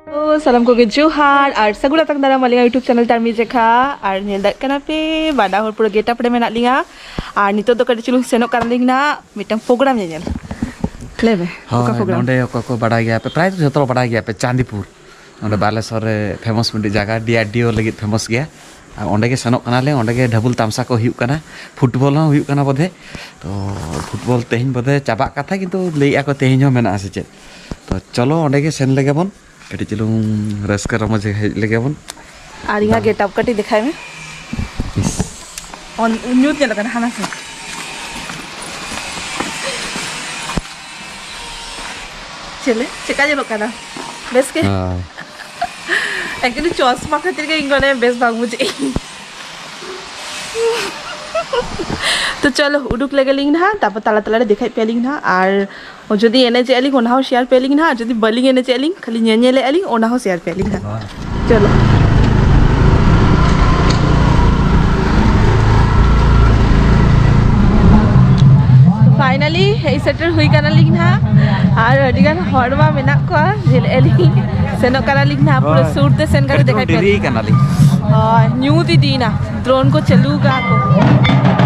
salam ko ke Johar ar sagula tak dalam malinga YouTube channel Tarmi Jekha ar nyel dak kana pe bada hor pura geta pade menak linga ar nito do kade chulung senok kan ling na mitang program nyel lebe oka program onde oko bada gaya pe pray joto bada gaya pe Chandipur onde Baleswar re famous mindi jaga DRDO lagi famous gaya onde ke senok kana le onde ke double tamsa ko hiuk kana football ho hiuk kana bodhe to football tehin bodhe chabak katha kintu lei ako tehin ho mena ase chet to cholo onde ke sen lege bon कटी चलूं रस कर मुझे लेके अपन और यहाँ getup कटी दिखाए में और न्यूज़ क्या लगा ना से चले चिका जे लोग ना बेस के एक्चुअली चौसमा खातिर के इंगने बेस भाग मुझे तो चलो उडुक लेगे लिंग ना तापर ताला ताला दिखाई पे लिंग ना और जदी एने जे लिंग ओना हो शेयर पे लिंग ना जदी बलिंग एने जे लिंग खाली नेने ले लिंग ओना हो शेयर पे लिंग ना चलो फाइनली हे सेटल हुई काना लिंग ना और अडिगान हड़मा मेना को जेल एलिंग सेनो काना लिंग ना पूरा सूट दे सेन का दिखाई पे लिंग काना लिंग न्यू दी ना ड्रोन को चलूगा को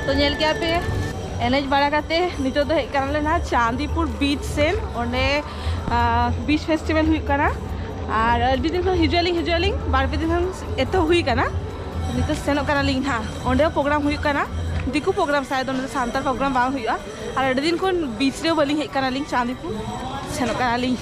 तो नेल के पे एनएच बाड़ा काते नितो दो हेक करले ना चांदीपुर बीच सेन ओंडे बीच फेस्टिवल हुई कना और अभी दिन हिजुअलिंग बार पे दिन एतो हुई कना नितो सेनो कना लिंग ना ओंडे प्रोग्राम हुई कना दिकु प्रोग्राम शायद ओंडे सांताल प्रोग्राम बांग हुआ और अभी दिन को बीच रे बलिंग हेक कना लिंग चांदीपुर सेनो कना लिंग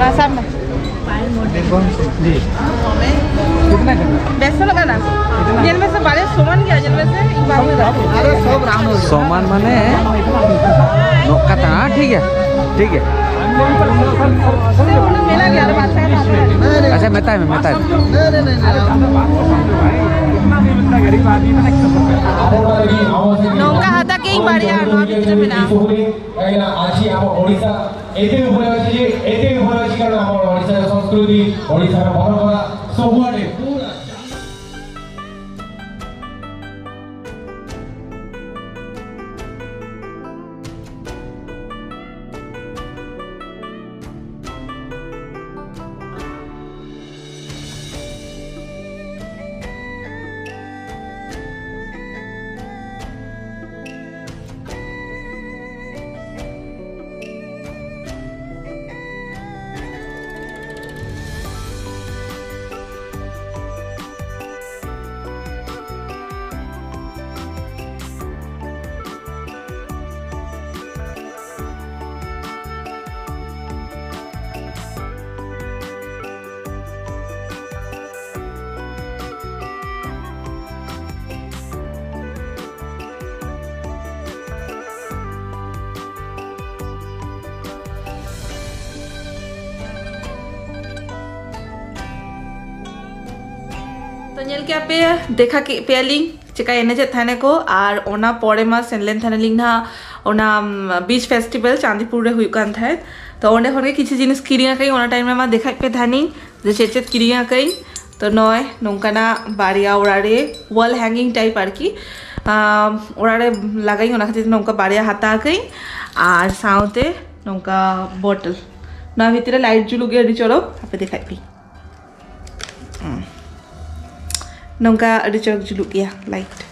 Rasa में बेसन लगाना जेल में से बाले सोमान गया जेल में से एक बार में अरे सब राउंड हो सोमान माने नोकता ठीक है मेला गया रे बादशाह अच्छा मेता है नौका हाथा के ही बाड़िया नौका भीतर में ना काइना आछि हम ओडिसा एते उपरे अछि कारण हम ओडिसा संस्कृति ओडिसा परंपरा सबुआडे पूरा तो नेल के पे देखा के पेलिंग चिका एनेजे थाने को और ओना परे मा सेनलेन थाने लिंग ना ओना बीच फेस्टिवल चांदीपुर रे हुई कान थाए तो ओंडे खनगे किछि जिनिस किरिया कई ओना टाइम मा देखाय पे थानी जे चेचेत किरिया कई तो नय नोंकाना बारिया ओरारे वॉल हैंगिंग टाइप आरकी ओरारे लागाई ओना खातिर नोंका बारिया हाता कई और साउते नोंका बोतल ना भितरे लाइट जुलु गे अडी चलो आपे देखाय पी नोंका अडी चरक जुलु गया लाइट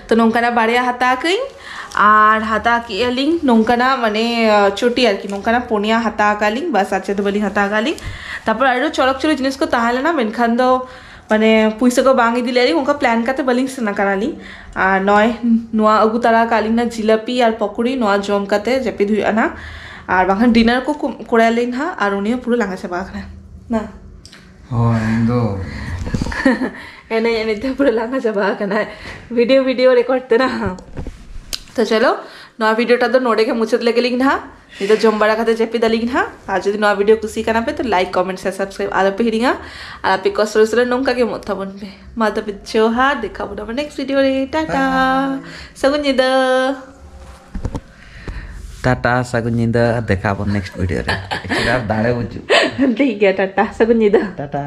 तो नोंकाना बारिया हाता कई और हाता कियालिंग नोंकाना माने छोटी आरकी नोंकाना पोनिया हाता कालिंग बस आचे तो बलिंग हाता कालिंग तापर आरो चरक चरक जिनिस को ताहले ना मेनखान दो माने पुइसा को बांगी दिले उनका प्लान काते बलिंग सेना कानाली और नय नोआ अगु तारा कालिंग ना जिलापि और पकौड़ी नोआ जम काते जेपि धुई आना और बांखान डिनर को कोरालिंग हा और उनियो पुरो लांगा चाबा आखना ना इंदो एने एने तो पुरो लांगा चाबा आखना वीडियो रिकॉर्ड तेना तो चलो नवा वीडियोटा तो नोडे के मुचत लगे लिंग ना नहीं तो जम बड़ा खाते जेपी दलिंग ना और जो नवा वीडियो कुछ करना पे तो लाइक कमेंट शेयर सब्सक्राइब आदर पे हिरिंगा और आप कष्ट नौका के मत बन पे माता पिछो हार देखा बोला नेक्स्ट वीडियो रे टाटा सगुनिदा टाटा सगुनिदा देखा नेक्स्ट वीडियो रे दाड़े बुझू ठीक है टाटा सगुनिदा टाटा